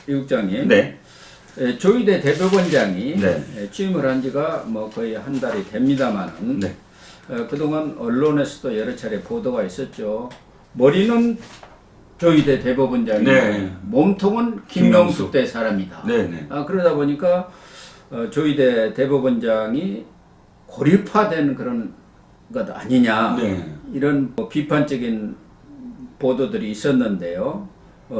이국장님, 네. 조희대 대법원장이 네. 취임을 한 지가 뭐 거의 한 달이 됩니다만은 네. 그동안 언론에서도 여러 차례 보도가 있었죠. 머리는 조희대 대법원장이 네. 몸통은 김명수 때 사람이다. 네, 네. 그러다 보니까 조희대 대법원장이 고립화된 그런 것 아니냐, 네. 이런 뭐 비판적인 보도들이 있었는데요.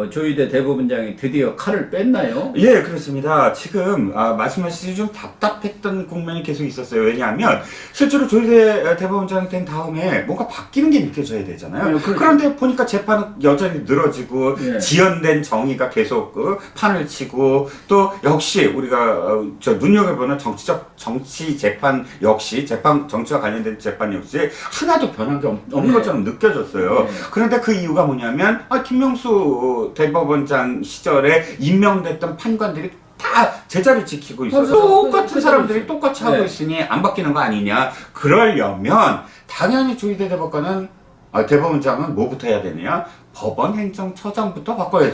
조희대 대법원장이 드디어 칼을 뺐나요? 예, 그렇습니다. 지금 말씀하시듯이 좀 답답했던 국면이 계속 있었어요. 왜냐하면 실제로 조희대 대법원장이 된 다음에 뭔가 바뀌는 게 느껴져야 되잖아요. 그렇죠. 그런데 보니까 재판은 여전히 늘어지고 예. 지연된 정의가 계속 판을 치고 또 역시 우리가 눈여겨보는 정치 재판 역시 정치와 관련된 재판 역시 하나도 변한 게 없는 네. 것처럼 느껴졌어요. 네. 그런데 그 이유가 뭐냐면 김명수 대법원장 시절에 임명됐던 판관들이 다 제자를 지키고 있어서 맞아요. 똑같은 사람들이 똑같이 하고 네. 있으니 안 바뀌는 거 아니냐. 그러려면 당연히 조희대 대법원장은 뭐부터 해야 되느냐? 법원 행정처장부터 바꿔야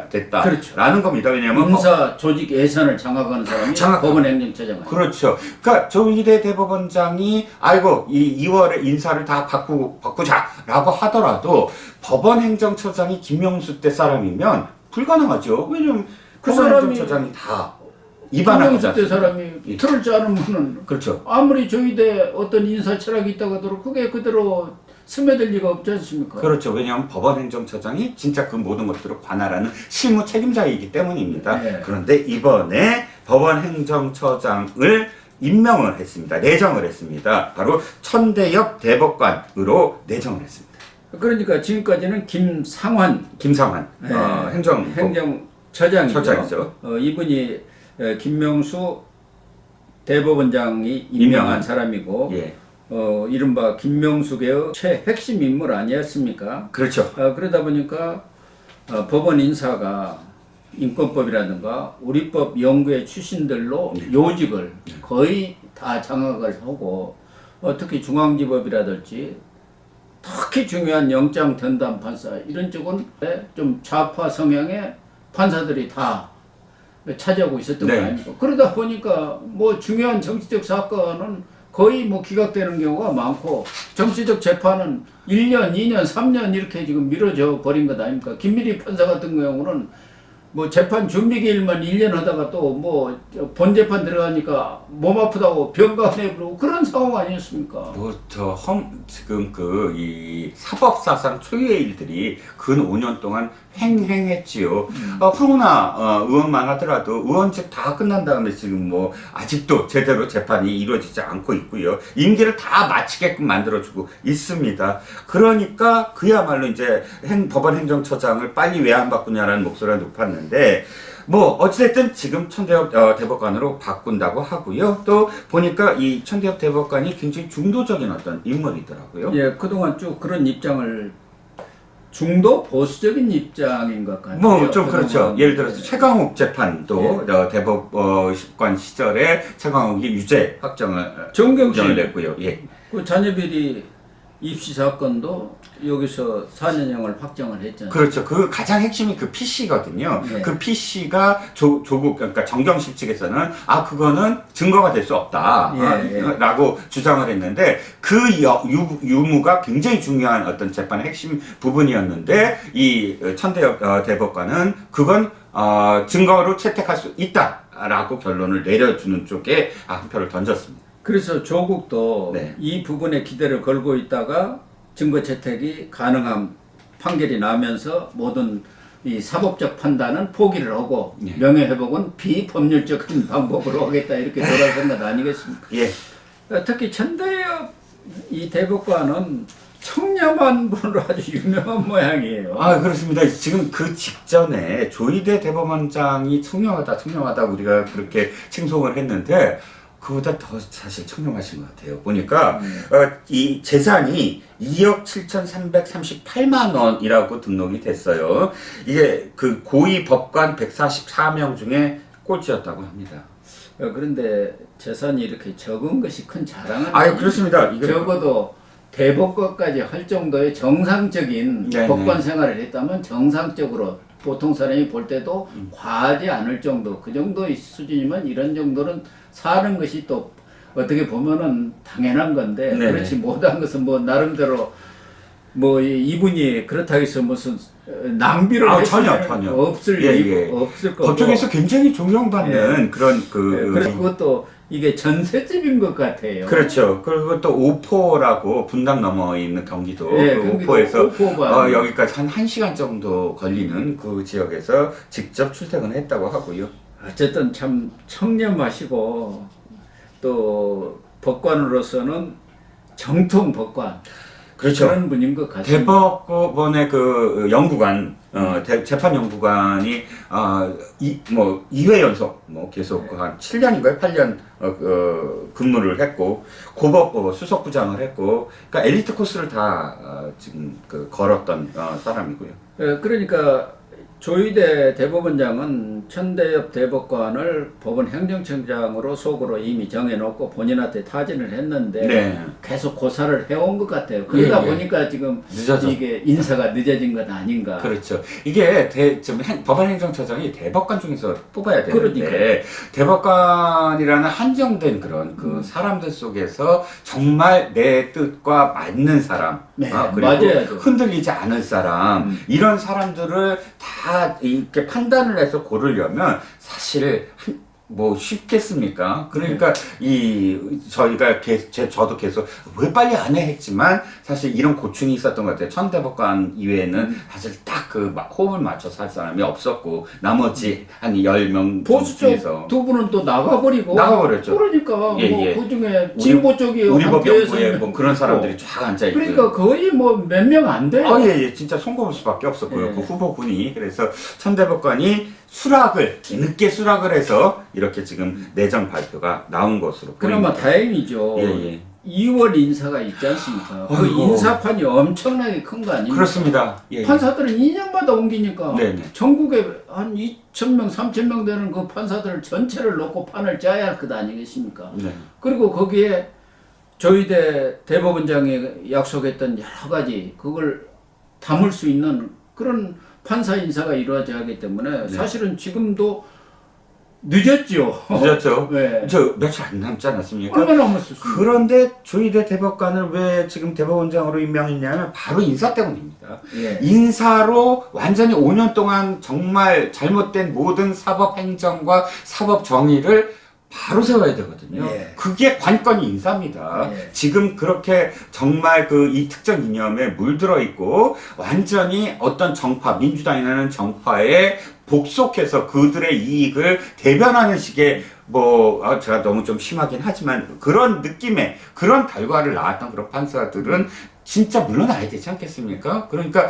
됐다. 그렇죠. 라는 겁니다. 왜냐하면 인사 조직 예산을 장악하는 사람이 법원 행정처장. 그렇죠. 그러니까 조희대 대법원장이 아이고 이 2월에 인사를 다 바꾸자라고 하더라도 법원 행정처장이 김명수 때 사람이면 불가능하죠. 왜냐면 그 법원 사람이 행정처장이 다 입안하고 김명수 때 사람이 틀을 지 않으면은 그렇죠. 아무리 조희대 어떤 인사 철학이 있다고 하더라도 그게 그대로 스며들 리가 없지 않습니까? 그렇죠. 왜냐하면 법원 행정처장이 진짜 그 모든 것들을 관할하는 실무 책임자이기 때문입니다. 네. 그런데 이번에 법원 행정처장을 임명을 했습니다. 내정을 했습니다. 바로 천대엽 대법관으로 내정을 했습니다. 그러니까 지금까지는 김상환 김상환 행정처장이죠. 처장이죠. 이분이 김명수 대법원장이 임명한 사람이고 예. 이른바 김명수계의 최핵심 인물 아니었습니까? 그렇죠. 그러다 보니까 법원 인사가 인권법이라든가 우리법 연구의 출신들로 요직을 거의 다 장악을 하고 특히 중앙지법이라든지 특히 중요한 영장 전담 판사 이런 쪽은 좀 좌파 성향의 판사들이 다 차지하고 있었던 거 아닙니까? 그러다 보니까 뭐 중요한 정치적 사건은 거의 뭐 기각되는 경우가 많고 정치적 재판은 1년, 2년, 3년 이렇게 지금 미뤄져 버린 것 아닙니까? 김미리 판사 같은 경우는 뭐 재판 준비 기일만 1년 하다가 또 뭐 본재판 들어가니까 몸 아프다고 병가내 부르고 그런 상황 아니었습니까? 지금 이 사법사상 초유의 일들이 근 5년 동안 횡행했지요. 황운하 의원만 하더라도 의원직 다 끝난 다음에 지금 뭐 아직도 제대로 재판이 이루어지지 않고 있고요. 임기를 다 마치게끔 만들어주고 있습니다. 그러니까 그야말로 이제 법원 행정처장을 빨리 왜 안 바꾸냐라는 목소리가 높았는데 뭐 어찌됐든 지금 천대엽 대법관으로 바꾼다고 하고요. 또 보니까 이 천대엽 대법관이 굉장히 중도적인 어떤 인물이더라고요. 예, 그동안 쭉 그런 입장을 중도 보수적인 입장인 것 같아요. 뭐 좀 그렇죠. 예를 들어서 최강욱 재판도 대법관 시절에 최강욱이 유죄 확정을 정경심 냈고요. 예. 그 자녀비리 입시 사건도 여기서 4년형을 확정을 했잖아요. 그렇죠. 그 가장 핵심이 그 PC거든요. 네. 그 PC가 조국 그러니까 정경심 측에서는 그거는 증거가 될 수 없다 라고 주장을 했는데 그 유무가 굉장히 중요한 어떤 재판의 핵심 부분이었는데 이 천대엽 대법관은 그건 증거로 채택할 수 있다라고 결론을 내려주는 쪽에 한 표를 던졌습니다. 그래서 조국도 이 부분에 기대를 걸고 있다가 증거 채택이 가능한 판결이 나면서 모든 이 사법적 판단은 포기를 하고 명예회복은 비법률적인 방법으로 하겠다 이렇게 돌아선 것 아니겠습니까? 예. 특히 천대엽 이 대법관은 청렴한 분으로 아주 유명한 모양이에요. 그렇습니다. 지금 그 직전에 조희대 대법원장이 청렴하다 우리가 그렇게 칭송을 했는데 그보다 더 사실 청렴하신 것 같아요. 보니까 이 재산이 2억 7,338만 원이라고 등록이 됐어요. 이게 그 고위 법관 144명 중에 꼴찌였다고 합니다. 그런데 재산이 이렇게 적은 것이 큰 자랑은 그렇습니다. 적어도 대법관까지 할 정도의 정상적인 법관 생활을 했다면 정상적으로 보통 사람이 볼 때도 과하지 않을 정도, 그 정도의 수준이면 이런 정도는 사는 것이 또 어떻게 보면은 당연한 건데 네네. 그렇지 못한 것은 뭐 나름대로 뭐 이분이 그렇다고 해서 무슨 낭비를 전혀 했으면 전혀 없을 예, 이유 예. 없을 거고 법정에서 굉장히 존경받는 그런 그래서 그것도 이게 전셋집인 것 같아요. 그렇죠. 그리고 또 오포라고 분당 넘어 있는 경기도 예, 그 경기도 오포에서 오포가 여기까지 한 1시간 정도 걸리는 그 지역에서 직접 출퇴근했다고 하고요. 어쨌든 참 청렴하시고 또 법관으로서는 정통 법관 그렇죠. 그런 분인 것 같습니다. 대법원의 그 연구관, 재판 연구관이 뭐 2회 연속 뭐 계속 한 7년인가요? 8년 근무를 했고 고법 수석부장을 했고, 그러니까 엘리트 코스를 다 지금 걸었던 사람이고요. 그러니까 조희대 대법원장은 천대엽 대법관을 법원 행정청장으로 속으로 이미 정해놓고 본인한테 타진을 했는데 네. 계속 고사를 해온 것 같아요. 그러다 예, 예. 보니까 지금 늦어져. 이게 인사가 늦어진 건 아닌가. 그렇죠. 이게 지금 법원행정처장이 대법관 중에서 뽑아야 되는데 그러니까요. 대법관이라는 한정된 그런 그 사람들 속에서 정말 내 뜻과 맞는 사람, 네, 그리고 맞아야죠. 흔들리지 않을 사람, 이런 사람들을 다 이렇게 판단을 해서 고르려면 사실 뭐 쉽겠습니까? 그러니까 저희가 저도 계속 왜 빨리 안 해 했지만 사실 이런 고충이 있었던 것 같아요. 천 대법관 이외에는 사실 딱 호흡을 맞춰서 할 사람이 없었고 나머지 한 10명 보수 중에서 쪽 두 분은 또 나가버리고 나가버렸죠. 그러니까 예, 뭐 예. 그중에 진보 쪽이 우리 한 법연부에 대여섯 뭐 명 그런 있고. 사람들이 쫙 앉아 있고. 그러니까 거의 뭐 몇 명 안 돼요. 예. 진짜 손꼽을 수밖에 없었고요. 예. 그 후보군이. 그래서 천 대법관이 뒤늦게 수락을 해서 이렇게 지금 내정 발표가 나온 것으로 그나마 보입니다. 다행이죠. 예. 2월 인사가 있지 않습니까? 그 아이고. 인사판이 엄청나게 큰 거 아닙니까? 그렇습니다. 예. 판사들은 2년마다 옮기니까 네네. 전국에 한 2,000명, 3,000명 되는 그 판사들 전체를 놓고 판을 짜야 할 것 아니겠습니까? 네. 그리고 거기에 조희대 대법원장이 약속했던 여러 가지 그걸 담을 수 있는 그런 판사 인사가 이루어져야 하기 때문에 사실은 지금도 늦었죠. 늦었죠. 네. 저 며칠 안 남지 않았습니까? 얼마나 남았었습니까? 그런데 조희대 대법관을 왜 지금 대법원장으로 임명했냐면 바로 인사 때문입니다. 예. 인사로 완전히 5년 동안 정말 잘못된 모든 사법 행정과 사법 정의를 바로 세워야 되거든요. 예. 그게 관건이 인사입니다. 예. 지금 그렇게 정말 이 특정 이념에 물들어 있고 완전히 어떤 정파, 민주당이라는 정파에 복속해서 그들의 이익을 대변하는 식의 제가 너무 좀 심하긴 하지만 그런 느낌의 그런 결과를 낳았던 그런 판사들은 진짜 물러나야 되지 않겠습니까? 그러니까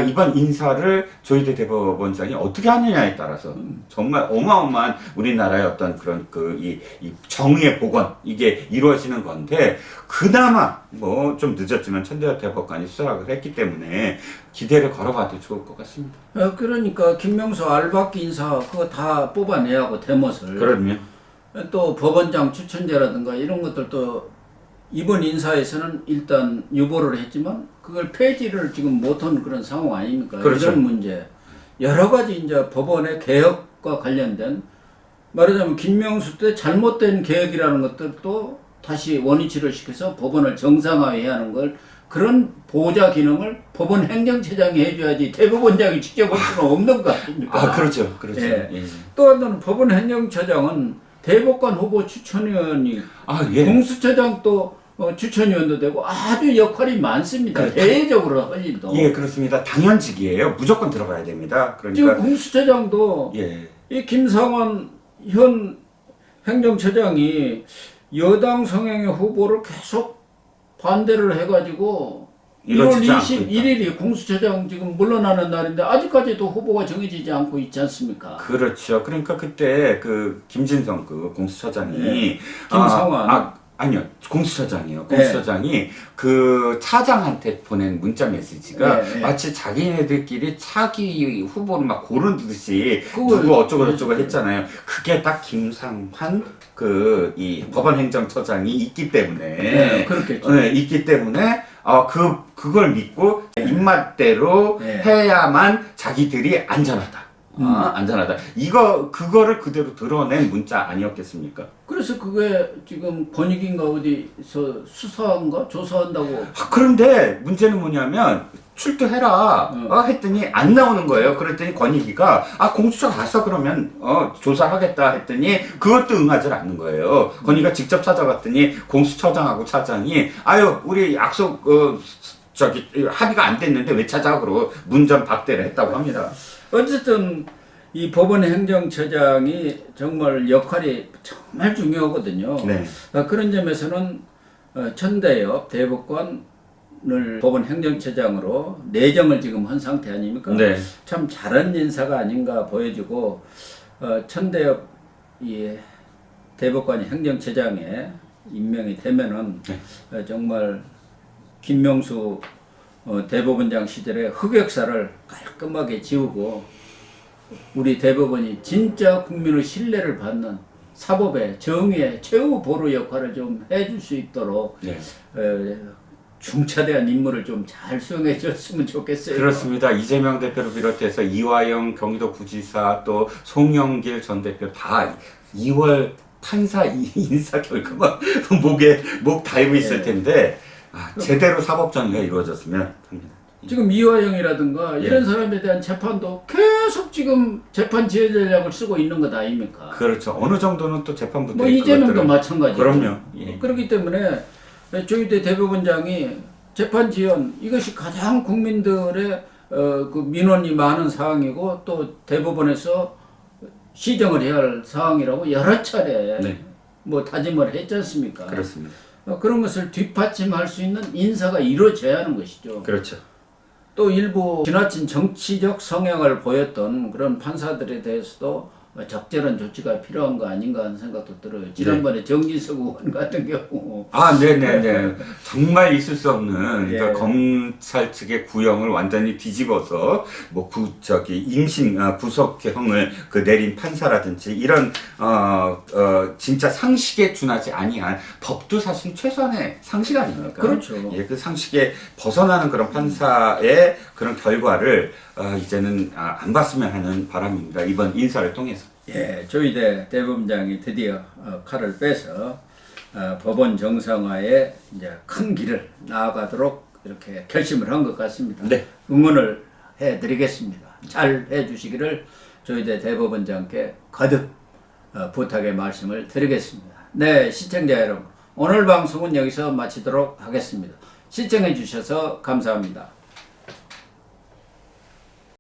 이번 인사를 조희대 대법원장이 어떻게 하느냐에 따라서 정말 어마어마한 우리나라의 어떤 그런 이 정의의 복원 이게 이루어지는 건데 그나마 뭐 좀 늦었지만 천대엽 대법관이 수락을 했기 때문에 기대를 걸어봐도 좋을 것 같습니다. 그러니까 김명수 알박기 인사 그거 다 뽑아내야 하고 대못을 그럼요. 또 법원장 추천제라든가 이런 것들도 이번 인사에서는 일단 유보를 했지만 그걸 폐지를 지금 못한 그런 상황 아닙니까? 그렇죠. 이런 문제 여러 가지 이제 법원의 개혁과 관련된 말하자면 김명수 때 잘못된 개혁이라는 것들도 다시 원위치를 시켜서 법원을 정상화해야 하는 걸 그런 보좌 기능을 법원 행정처장이 해줘야지 대법원장이 직접 할 수는 없는 거 아닙니까? 그렇죠. 예. 예. 또 하나는 법원 행정처장은 대법관 후보 추천위원이 예. 공수처장 또 추천위원도 되고 아주 역할이 많습니다. 그렇죠. 대외적으로 할 일도. 예, 그렇습니다. 당연직이에요. 무조건 들어가야 됩니다. 지금 그러니까 공수처장도 예. 이 김상원 현 행정처장이 여당 성향의 후보를 계속 반대를 해가지고 1월 이루어지지 않고 있다. 21일이 공수처장 지금 물러나는 날인데 아직까지도 후보가 정해지지 않고 있지 않습니까? 그렇죠. 그러니까 그때 김진성 공수처장이 네. 김성환. 아니요. 공수처장이요. 공수처장이 그 차장한테 보낸 문자 메시지가 네. 마치 자기네들끼리 차기 후보를 막 고르듯이 그걸- 누구 어쩌고 했잖아요. 그게 딱 김상환 이 법원행정처장이 있기 때문에 네, 그렇겠죠. 네, 있기 때문에 그걸 믿고 입맛대로 네. 해야만 자기들이 안전하다. 안전하다. 그거를 그대로 드러낸 문자 아니었겠습니까? 그래서 그게 지금 권익인가 어디서 수사한가 조사한다고. 그런데 문제는 뭐냐면 출두해라 했더니 안 나오는 거예요. 그랬더니 권익위가 공수처 가서 그러면 조사하겠다 했더니 그것도 응하지 않는 거예요. 권익위가 직접 찾아갔더니 공수처장하고 차장이 우리 약속 합의가 안 됐는데 왜 찾아가 그러고 문전 박대를 했다고 합니다. 어쨌든 이 법원 행정처장이 정말 역할이 정말 중요하거든요. 네. 그런 점에서는 천대엽 대법관을 법원 행정처장으로 내정을 지금 한 상태 아닙니까? 네. 참 잘한 인사가 아닌가 보여지고 천대엽 이 대법관이 행정처장에 임명이 되면은 정말 김명수 대법원장 시절에 흑역사를 깔끔하게 지우고 우리 대법원이 진짜 국민의 신뢰를 받는 사법의 정의의 최후 보루 역할을 좀 해줄 수 있도록 중차대한 임무를 좀 잘 수행해 줬으면 좋겠어요. 그렇습니다. 이재명 대표를 비롯해서 이화영 경기도부지사 또 송영길 전 대표 다 2월 판사 인사 결과만 목 달고 있을 텐데 제대로 사법 정의가 이루어졌으면 합니다. 지금 이화영이라든가 이런 사람에 대한 재판도 계속 지금 재판 지휘 전략을 쓰고 있는 것 아닙니까? 그렇죠. 어느 정도는 또 재판부터 뭐 이재명도 마찬가지죠. 그럼요. 그렇기 때문에 조희대 대법원장이 재판 지연 이것이 가장 국민들의 그 민원이 많은 사항이고 또 대법원에서 시정을 해야 할 사항이라고 여러 차례 뭐 다짐을 했지 않습니까? 그렇습니다. 그런 것을 뒷받침할 수 있는 인사가 이루어져야 하는 것이죠. 그렇죠. 또 일부 지나친 정치적 성향을 보였던 그런 판사들에 대해서도 적절한 조치가 필요한 거 아닌가 하는 생각도 들어요. 지난번에 정진석 의원 같은 경우. 네네네. 정말 있을 수 없는 그러니까 검찰 측의 구형을 완전히 뒤집어서 임신 구속형을 내린 판사라든지 이런 진짜 상식에 준하지 아니한 법도 사실 최소한의 상식 아닙니까? 그렇죠. 그 상식에 벗어나는 그런 판사의 그런 결과를 이제는 안 봤으면 하는 바람입니다. 이번 인사를 통해서. 조희대 대법원장이 드디어 칼을 빼서 법원 정상화에 이제 큰 길을 나아가도록 이렇게 결심을 한 것 같습니다. 응원을 해드리겠습니다. 잘 해주시기를 조희대 대법원장께 거듭 부탁의 말씀을 드리겠습니다. 네, 시청자 여러분, 오늘 방송은 여기서 마치도록 하겠습니다. 시청해 주셔서 감사합니다.